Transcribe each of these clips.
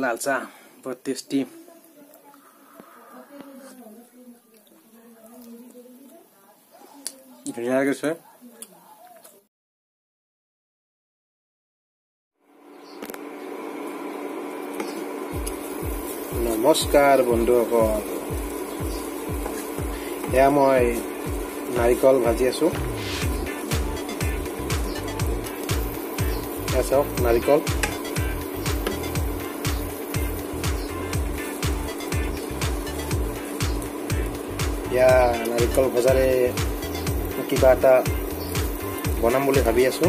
लाल चाह बहुत टेस्टी ধুনীয়া লাগিছে নমস্কাৰ বন্ধুসকল এয়া মই নাৰিকল ভাজি আছো এয়া চাওক নাৰিকল या नारिकल भजारे किबा এটা বনাম বুলি ভাবি আছো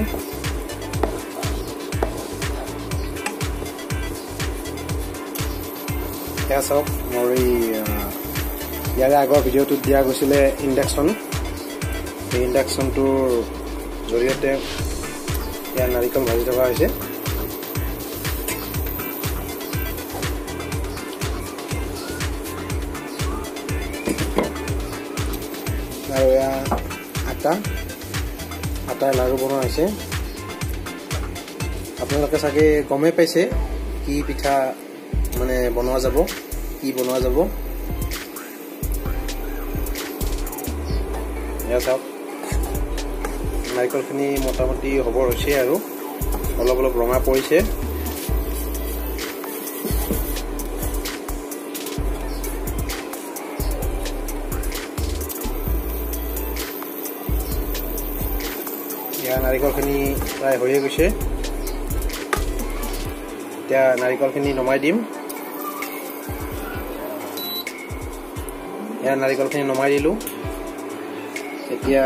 এয়া চাওক মোৰ ইয়াৰ আগৰ ভিডিঅ'টোত দিয়া গৈছিলে ইন্ডাকচন এই ইন্ডাকচনটোৰ জৰিয়তে ইয়াৰ নাৰিকল ভাজি থকা হৈছে আৰু এয়া আটা লাৰু বনোৱা হৈছে আপোনালোকে চাগে গমে পাইছে কি পিঠা মানে বনোৱা যাব কি বনোৱা যাব এয়া চাওক নাৰিকলখিনি মোটামুটি হবৰ হৈছে আৰু অলপ অলপ ৰঙা পৰিছে নাৰিকলখিনি প্ৰায় হৈয়ে গৈছে এতিয়া নাৰিকলখিনি নমাই দিম এয়া নাৰিকলখিনি নমাই দিলো এতিয়া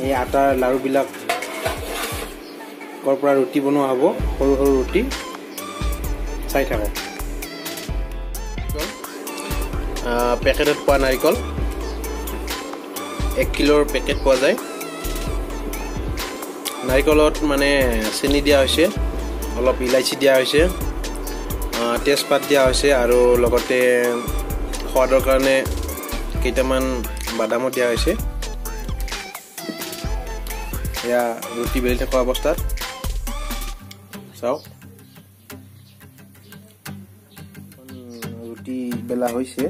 এই আটাৰ লাৰুবিলাক কৰ পৰা ৰুটি বনোৱা হ'ব সৰু সৰু ৰুটি চাই থাকক পেকেটত পোৱা নাৰিকল 1 কিলোৰ পেকেট পোৱা যায় নাৰিকলত মানে চেনি দিয়া হৈছে অলপ ইলাইচি দিয়া হৈছে তেজপাত দিয়া হৈছে আৰু লগতে সোৱাদৰ কাৰণে কেইটামান বাদামো দিয়া হৈছে এয়া ৰুটি বেলি থকা অৱস্থাত চাওক ৰুটি বেলা হৈছে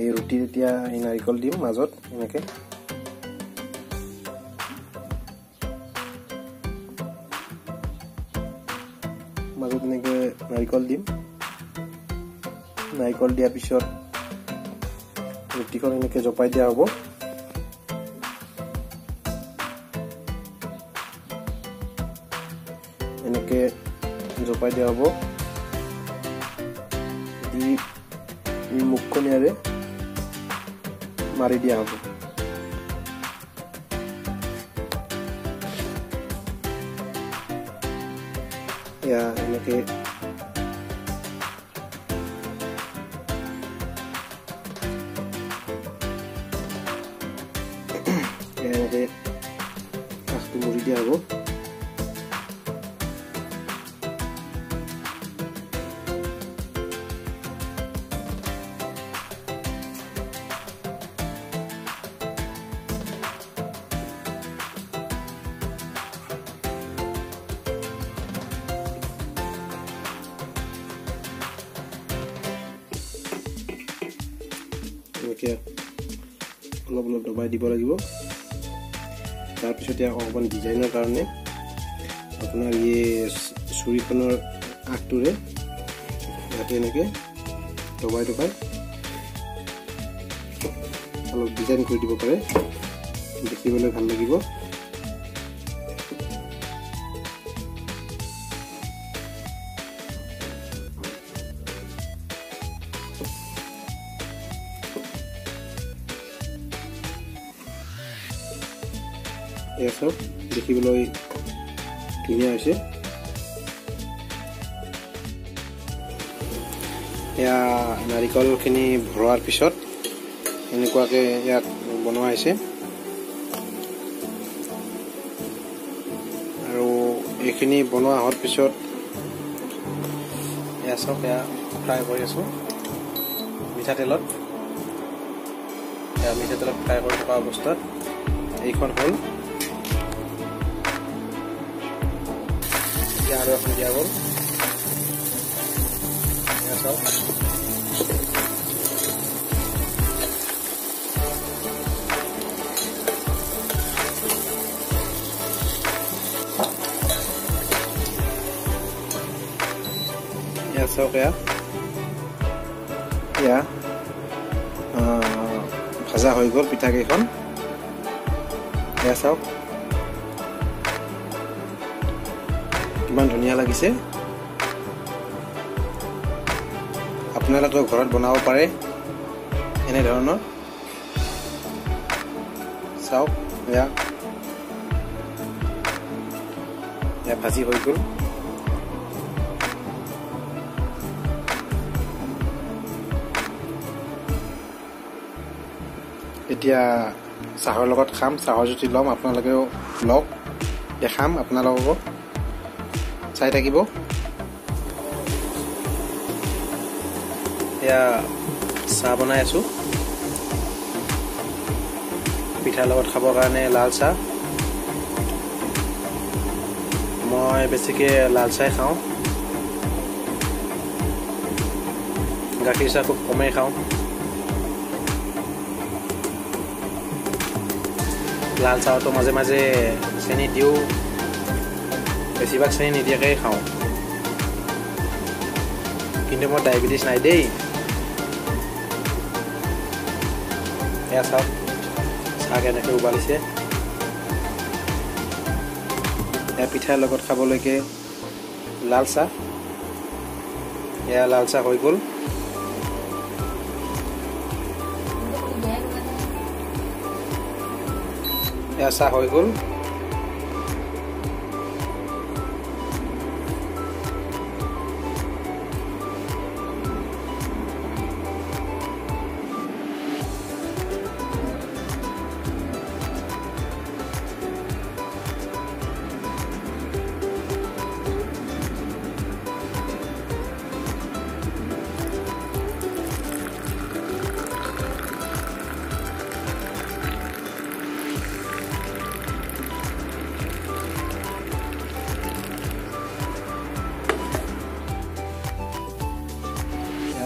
এই ৰুটি এতিয়া এই নাৰিকল দিম মাজত এনেকৈ মাজত এনেকৈ নাৰিকল দিম নাৰিকল দিয়াৰ পিছত ৰুটিখন এনেকৈ জপাই দিয়া হ'ব এনেকৈ জপাই দিয়া হ'ব দি মুখখনেৰে মাৰি দিয়া হ'ব या এনেকৈ এনেকৈ কাষটো মুৰি দিয়া হ'ব অলপ অলপ দবাই দিব লাগিব তাৰপিছত অকণমান ডিজাইনৰ কাৰণে আপোনাৰ এই চুৰিখনৰ আগটোৰে ইয়াতে এনেকৈ দবাই দবাই অলপ ডিজাইন কৰি দিব পাৰে দেখিবলৈ ভাল লাগিব এয়া সব দেখিবলৈ ধুনীয়া হৈছে এয়া নাৰিকলখিনি ভৰোৱাৰ পিছত এনেকুৱাকৈ ইয়াত বনোৱা হৈছে আৰু এইখিনি বনোৱা হোৱাৰ পিছত এয়া সব এয়া ফ্ৰাই কৰি আছোঁ মিঠাতেলত ফ্ৰাই কৰি থকা অৱস্থাত এইখন হ'ল আৰু এখন দিয়া গ'ল চাওক চাওক এয়া ভাজা হৈ গ'ল পিঠাকেইখন এয়া চাওক কিমান ধুনীয়া লাগিছে আপোনালোকেও ঘৰত বনাব পাৰে এনেধৰণৰ চাওক এয়া ভাজি হৈ গ'ল এতিয়া চাহৰ লগত খাম চাহৰ জুতি ল'ম আপোনালোকেও লওক দেখাম আপোনালোকক চাই থাকিব এয়া চাহ বনাই আছোঁ পিঠাৰ লগত খাবৰ কাৰণে লাল চাহ মই বেছিকৈ লাল চাহ খাওঁ গাখীৰ চাহ খুব কমেই খাওঁ লাল চাহটো মাজে মাজে চেনি দিওঁ বেছিভাগ চেনি নিদিয়াকৈ খাওঁ কিন্তু মোৰ ডায়েবেটিছ নাই দেই এয়া চাওক চাহ কেনেকৈ উবালিছে এয়া পিঠাৰ লগত খাবলৈকে লাল চাহ এয়া লাল চাহ হৈ গ'ল এয়া চাহ হৈ গ'ল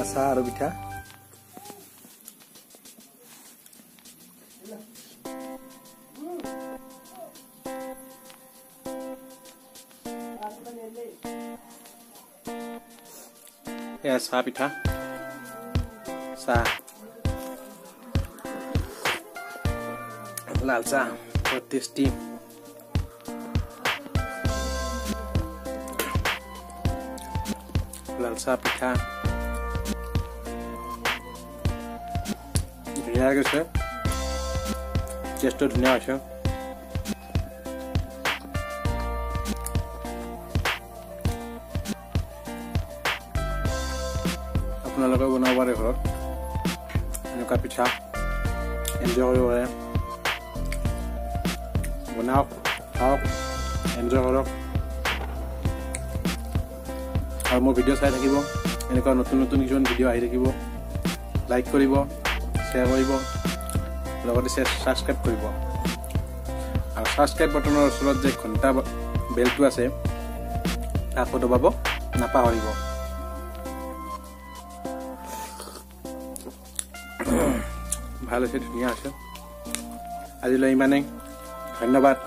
চাহ আৰু পিঠা এয়া চাহ পিঠা চাহ লাল চাহ বহুত টেষ্টি লাল চাহ পিঠা ধুনীয়া গৈছে টেষ্টটো ধুনীয়া হৈছে আপোনালোকে বনাব পাৰে ঘৰত এনেকুৱা পিঠা এনজয় কৰিব পাৰে বনাওক খাওক এনজয় কৰক আৰু মোৰ ভিডিঅ' চাই থাকিব এনেকুৱা নতুন নতুন কিছুমান ভিডিঅ' আহি থাকিব লাইক কৰিব শ্বেয়াৰ কৰিব লগতে ছাবস্ক্ৰাইব কৰিব আৰু ছাবস্ক্ৰাইব বাটনৰ ওচৰত যে ঘণ্টা বেলটো আছে তাকো দবাব নাপাহৰিব ভাল হৈছে ধুনীয়া হৈছে আজিলৈ ইমানেই ধন্যবাদ